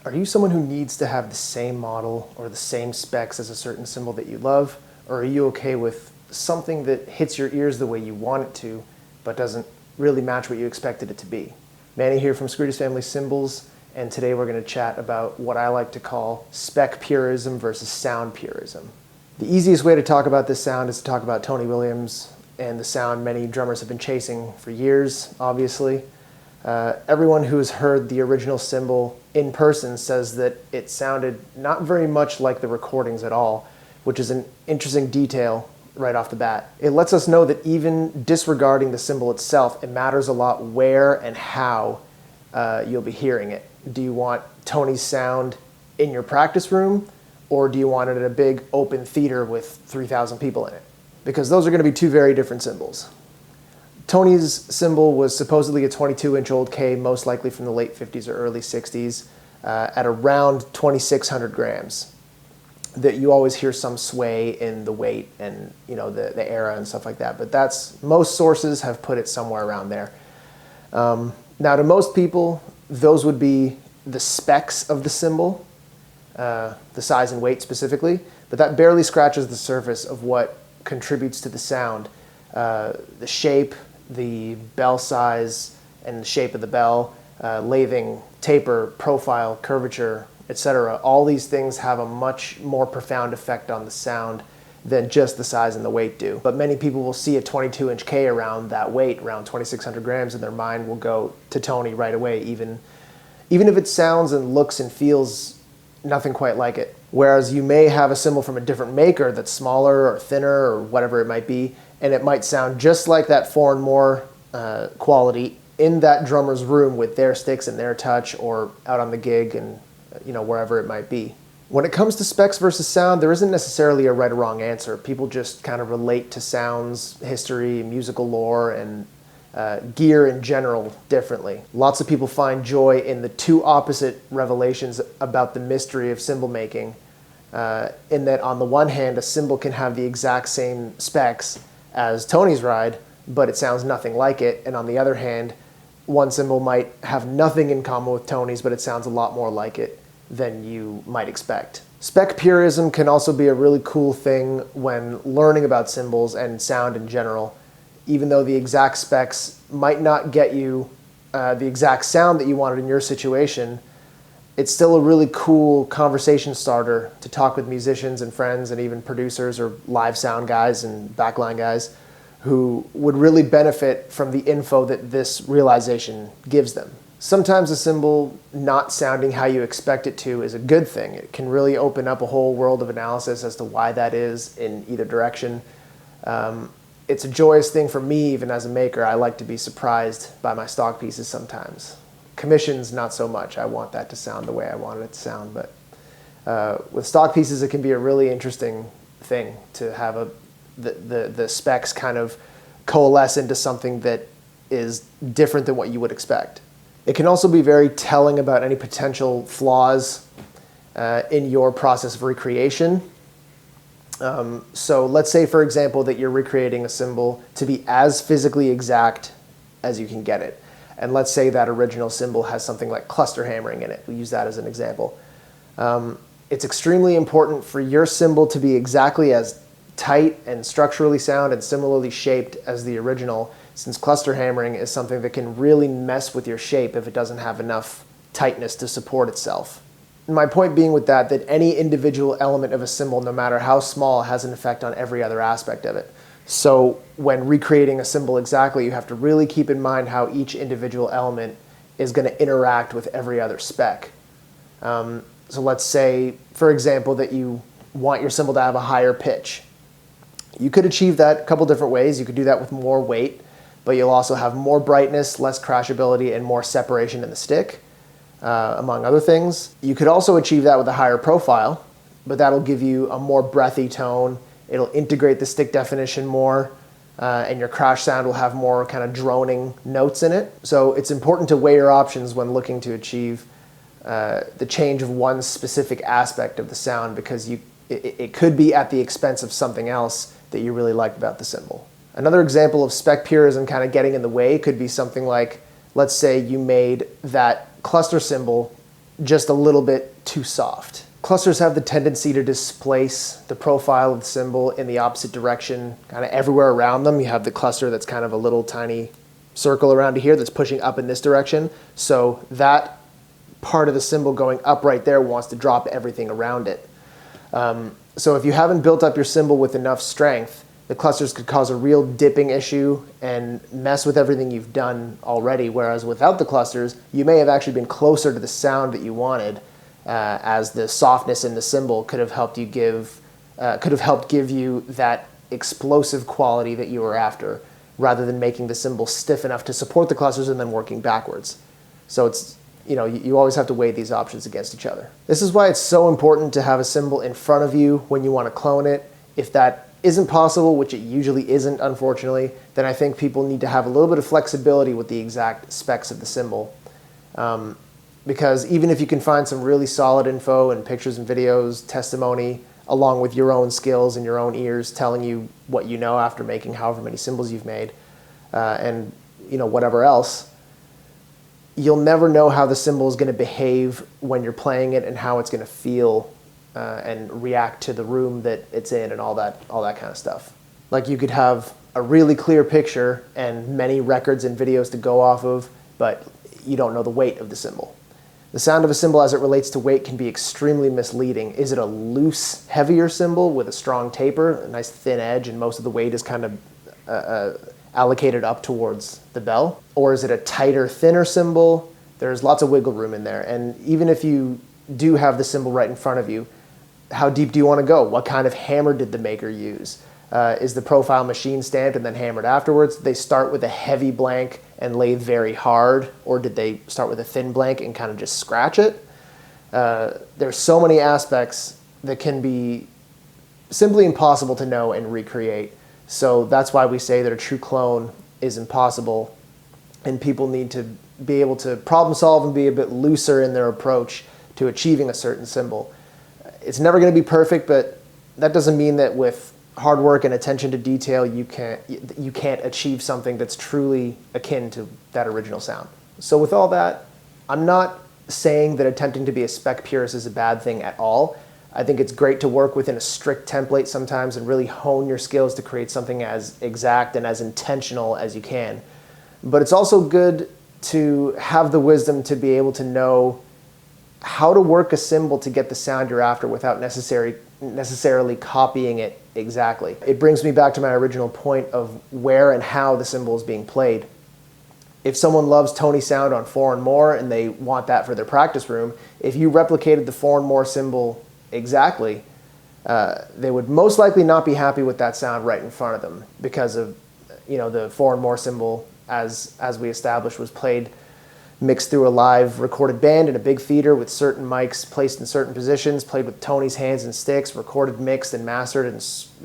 Are you someone who needs to have the same model or the same specs as a certain cymbal that you love? Or are you okay with something that hits your ears the way you want it to, but doesn't really match what you expected it to be? Manny here from Skretas Family Cymbals, and today we're going to chat about what I like to call spec purism versus sound purism. The easiest way to talk about this sound is to talk about Tony Williams and the sound many drummers have been chasing for years, obviously. Everyone who has heard the original cymbal in person says that it sounded not very much like the recordings at all, which is an interesting detail right off the bat. It lets us know that even disregarding the cymbal itself, it matters a lot where and how you'll be hearing it. Do you want Tony's sound in your practice room, or do you want it in a big open theater with 3,000 people in it? Because those are going to be two very different cymbals. Tony's cymbal was supposedly a 22-inch old K, most likely from the late 50s or early 60s, at around 2,600 grams. That you always hear some sway in the weight and the era and stuff like that, but most sources have put it somewhere around there. Now, to most people, those would be the specs of the cymbal, the size and weight specifically, but that barely scratches the surface of what contributes to the sound. The shape, the bell size, and the shape of the bell, lathing, taper, profile, curvature, etc. All these things have a much more profound effect on the sound than just the size and the weight do. But many people will see a 22-inch K around that weight, around 2,600 grams, and their mind will go to Tony right away, even if it sounds and looks and feels nothing quite like it. Whereas you may have a cymbal from a different maker that's smaller or thinner or whatever it might be, and it might sound just like that 4 and More quality in that drummer's room with their sticks and their touch, or out on the gig and wherever it might be. When it comes to specs versus sound, there isn't necessarily a right or wrong answer. People just kind of relate to sounds, history, musical lore, and gear in general differently. Lots of people find joy in the two opposite revelations about the mystery of cymbal making, in that on the one hand, a cymbal can have the exact same specs as Tony's ride, but it sounds nothing like it, and on the other hand, one cymbal might have nothing in common with Tony's, but it sounds a lot more like it than you might expect. Spec purism can also be a really cool thing when learning about cymbals and sound in general. Even though the exact specs might not get you the exact sound that you wanted in your situation, it's still a really cool conversation starter to talk with musicians and friends and even producers or live sound guys and backline guys who would really benefit from the info that this realization gives them. Sometimes a cymbal not sounding how you expect it to is a good thing. It can really open up a whole world of analysis as to why that is in either direction. It's a joyous thing for me, even as a maker. I like to be surprised by my stock pieces sometimes. Commissions, not so much. I want that to sound the way I want it to sound, but with stock pieces, it can be a really interesting thing to have the specs kind of coalesce into something that is different than what you would expect. It can also be very telling about any potential flaws in your process of recreation. So let's say, for example, that you're recreating a cymbal to be as physically exact as you can get it. And let's say that original cymbal has something like cluster hammering in it. We'll use that as an example. It's extremely important for your cymbal to be exactly as tight and structurally sound and similarly shaped as the original, since cluster hammering is something that can really mess with your shape if it doesn't have enough tightness to support itself. My point being with that any individual element of a cymbal, no matter how small, has an effect on every other aspect of it. So when recreating a cymbal exactly, you have to really keep in mind how each individual element is going to interact with every other spec. So let's say, for example, that you want your cymbal to have a higher pitch. You could achieve that a couple different ways. You could do that with more weight, but you'll also have more brightness, less crashability, and more separation in the stick, among other things. You could also achieve that with a higher profile, but that'll give you a more breathy tone. It'll integrate the stick definition more, and your crash sound will have more kind of droning notes in it. So it's important to weigh your options when looking to achieve the change of one specific aspect of the sound, because it could be at the expense of something else that you really like about the cymbal. Another example of spec purism kind of getting in the way could be something like, let's say you made that cluster cymbal just a little bit too soft. Clusters have the tendency to displace the profile of the cymbal in the opposite direction, kind of everywhere around them. You have the cluster that's kind of a little tiny circle around here that's pushing up in this direction. So that part of the cymbal going up right there wants to drop everything around it. So if you haven't built up your cymbal with enough strength, the clusters could cause a real dipping issue and mess with everything you've done already, whereas without the clusters, you may have actually been closer to the sound that you wanted, as the softness in the cymbal could have helped give you that explosive quality that you were after, rather than making the cymbal stiff enough to support the clusters and then working backwards. So it's, you always have to weigh these options against each other. This is why it's so important to have a cymbal in front of you when you want to clone it. If that isn't possible, which it usually isn't, unfortunately, then I think people need to have a little bit of flexibility with the exact specs of the cymbal. Because even if you can find some really solid info and pictures and videos, testimony, along with your own skills and your own ears telling you what you know after making however many cymbals you've made, and whatever else, you'll never know how the cymbal is going to behave when you're playing it and how it's going to feel and react to the room that it's in and all that kind of stuff. Like, you could have a really clear picture and many records and videos to go off of, but you don't know the weight of the cymbal. The sound of a cymbal as it relates to weight can be extremely misleading. Is it a loose, heavier cymbal with a strong taper, a nice thin edge, and most of the weight is kind of allocated up towards the bell? Or is it a tighter, thinner cymbal? There's lots of wiggle room in there. And even if you do have the cymbal right in front of you, how deep do you want to go? What kind of hammer did the maker use? Is the profile machine stamped and then hammered afterwards? Did they start with a heavy blank and lathe very hard? Or did they start with a thin blank and kind of just scratch it? There's so many aspects that can be simply impossible to know and recreate. So that's why we say that a true clone is impossible, and people need to be able to problem solve and be a bit looser in their approach to achieving a certain cymbal. It's never going to be perfect, but that doesn't mean that with hard work and attention to detail you can't achieve something that's truly akin to that original sound. So with all that, I'm not saying that attempting to be a spec purist is a bad thing at all. I think it's great to work within a strict template sometimes and really hone your skills to create something as exact and as intentional as you can. But it's also good to have the wisdom to be able to know how to work a cymbal to get the sound you're after without necessarily copying it exactly. It brings me back to my original point of where and how the cymbal is being played. If someone loves Tony's sound on 4 and more and they want that for their practice room, if you replicated the 4 and more cymbal exactly, they would most likely not be happy with that sound right in front of them, because of the 4 and more cymbal, as we established, was played mixed through a live recorded band in a big theater with certain mics placed in certain positions, played with Tony's hands and sticks, recorded, mixed, and mastered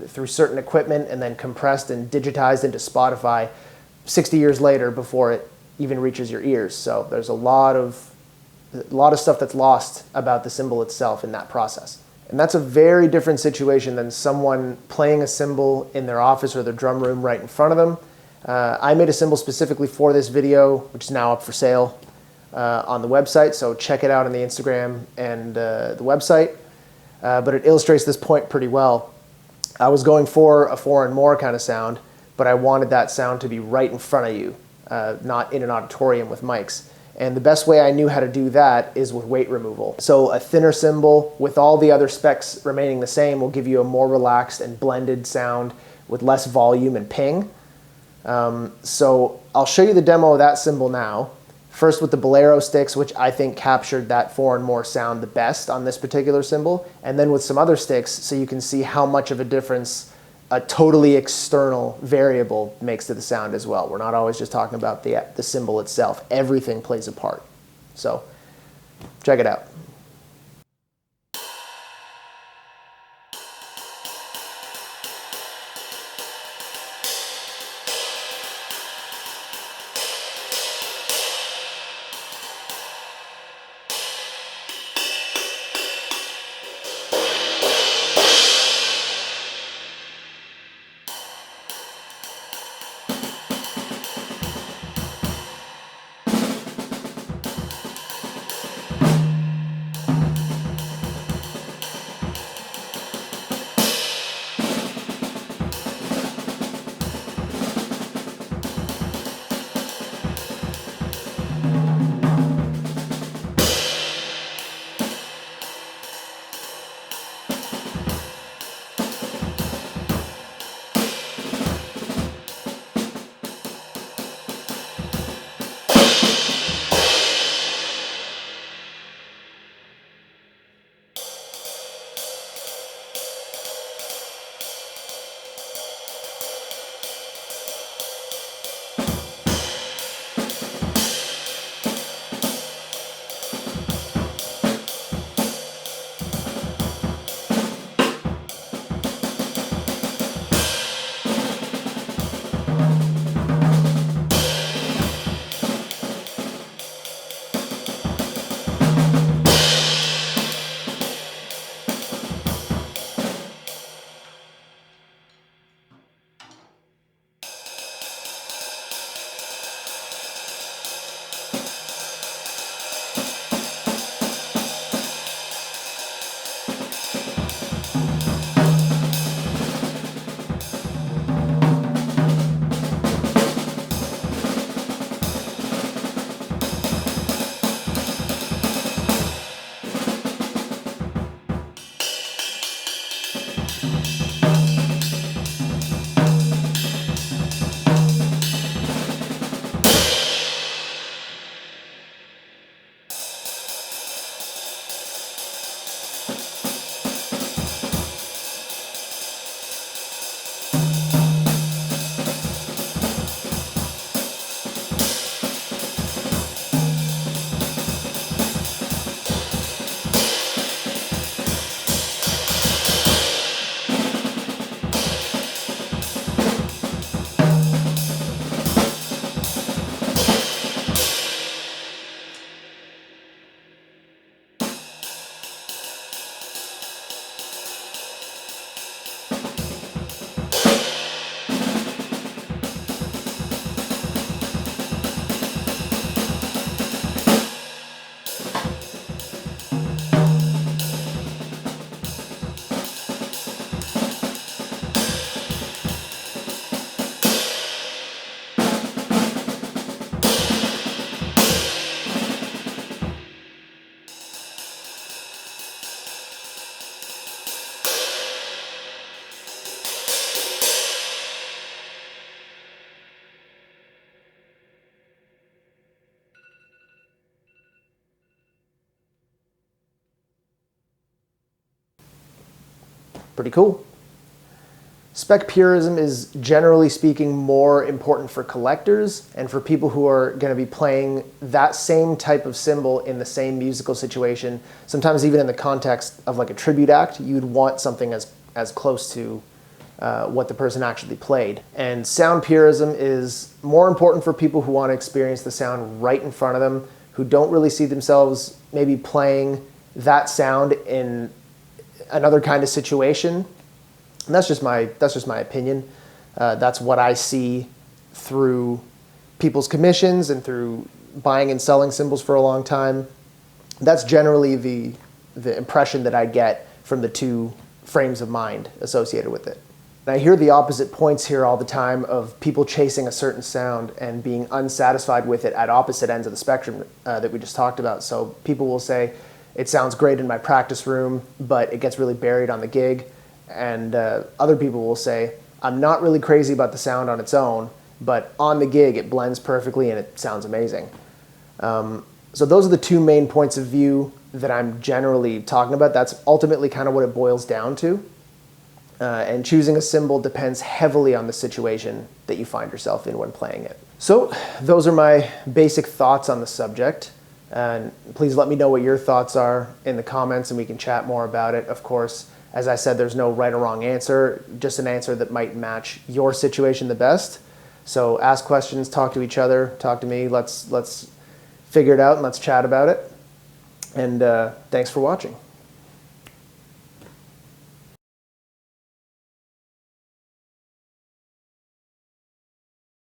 through certain equipment, and then compressed and digitized into Spotify 60 years later before it even reaches your ears. So there's a lot of stuff that's lost about the cymbal itself in that process. And that's a very different situation than someone playing a cymbal in their office or their drum room right in front of them. I made a cymbal specifically for this video, which is now up for sale on the website, so check it out on the Instagram and the website. But it illustrates this point pretty well. I was going for a 4 and more kind of sound, but I wanted that sound to be right in front of you, not in an auditorium with mics. And the best way I knew how to do that is with weight removal. So a thinner cymbal with all the other specs remaining the same will give you a more relaxed and blended sound with less volume and ping. So I'll show you the demo of that cymbal now. First with the Bolero sticks, which I think captured that 4 and more sound the best on this particular cymbal, and then with some other sticks so you can see how much of a difference a totally external variable makes to the sound as well. We're not always just talking about the cymbal itself. Everything plays a part. So check it out. Pretty cool. Spec purism is, generally speaking, more important for collectors and for people who are going to be playing that same type of cymbal in the same musical situation. Sometimes even in the context of like a tribute act, you'd want something as close to what the person actually played. And sound purism is more important for people who want to experience the sound right in front of them, who don't really see themselves maybe playing that sound in another kind of situation. And that's just my opinion. That's what I see through people's commissions and through buying and selling cymbals for a long time. That's generally the impression that I get from the two frames of mind associated with it. And I hear the opposite points here all the time of people chasing a certain sound and being unsatisfied with it at opposite ends of the spectrum that we just talked about. So people will say, it sounds great in my practice room, but it gets really buried on the gig. And other people will say, I'm not really crazy about the sound on its own, but on the gig it blends perfectly and it sounds amazing. So those are the two main points of view that I'm generally talking about. That's ultimately kind of what it boils down to. And choosing a cymbal depends heavily on the situation that you find yourself in when playing it. So those are my basic thoughts on the subject. And please let me know what your thoughts are in the comments and we can chat more about it. Of course, as I said, there's no right or wrong answer, just an answer that might match your situation the best. So ask questions, talk to each other, talk to me. Let's figure it out and let's chat about it. And thanks for watching.